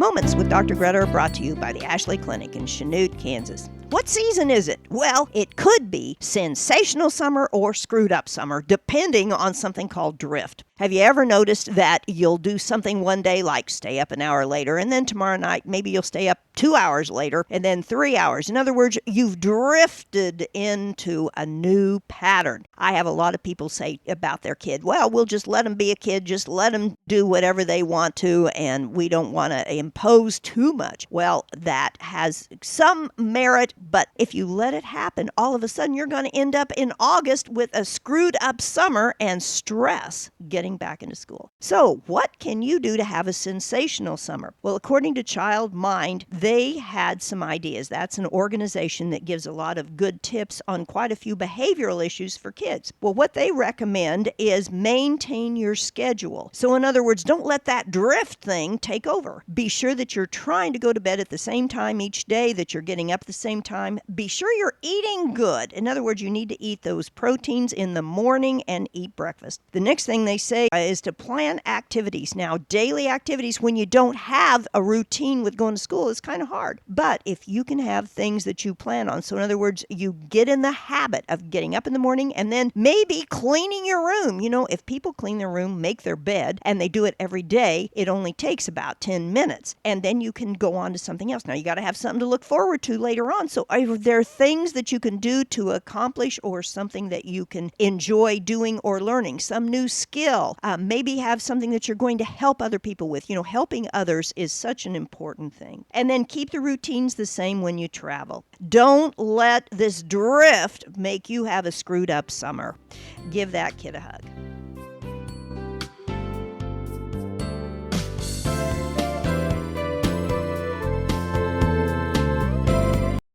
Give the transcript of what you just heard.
Moments with Dr. Greta are brought to you by the Ashley Clinic in Chanute, Kansas. What season is it? Well, it could be sensational summer or screwed up summer, depending on something called drift. Have you ever noticed that you'll do something one day like stay up an hour later, and then tomorrow night maybe you'll stay up 2 hours later, and then 3 hours? In other words, you've drifted into a new pattern. I have a lot of people say about their kid, well, we'll just let them be a kid, just let them do whatever they want to, and we don't want to impose too much. Well, that has some merit, but if you let it happen, all of a sudden you're going to end up in August with a screwed up summer and stress getting back into school. So what can you do to have a sensational summer? Well, according to Child Mind, they had some ideas. That's an organization that gives a lot of good tips on quite a few behavioral issues for kids. Well, what they recommend is maintain your schedule. So in other words, don't let that drift thing take over. Be sure that you're trying to go to bed at the same time each day, that you're getting up at the same time. Be sure you're eating good. In other words, you need to eat those proteins in the morning and eat breakfast. The next thing they say is to plan activities. Now, daily activities, when you don't have a routine with going to school, is kind of hard. But if you can have things that you plan on, so in other words, you get in the habit of getting up in the morning and then maybe cleaning your room. You know, if people clean their room, make their bed, and they do it every day, it only takes about 10 minutes. And then you can go on to something else. Now, you got to have something to look forward to later on. So are there things that you can do to accomplish or something that you can enjoy doing or learning? Some new skill. Maybe have something that you're going to help other people with. You know, helping others is such an important thing. And then keep the routines the same when you travel. Don't let this drift make you have a screwed up summer. Give that kid a hug.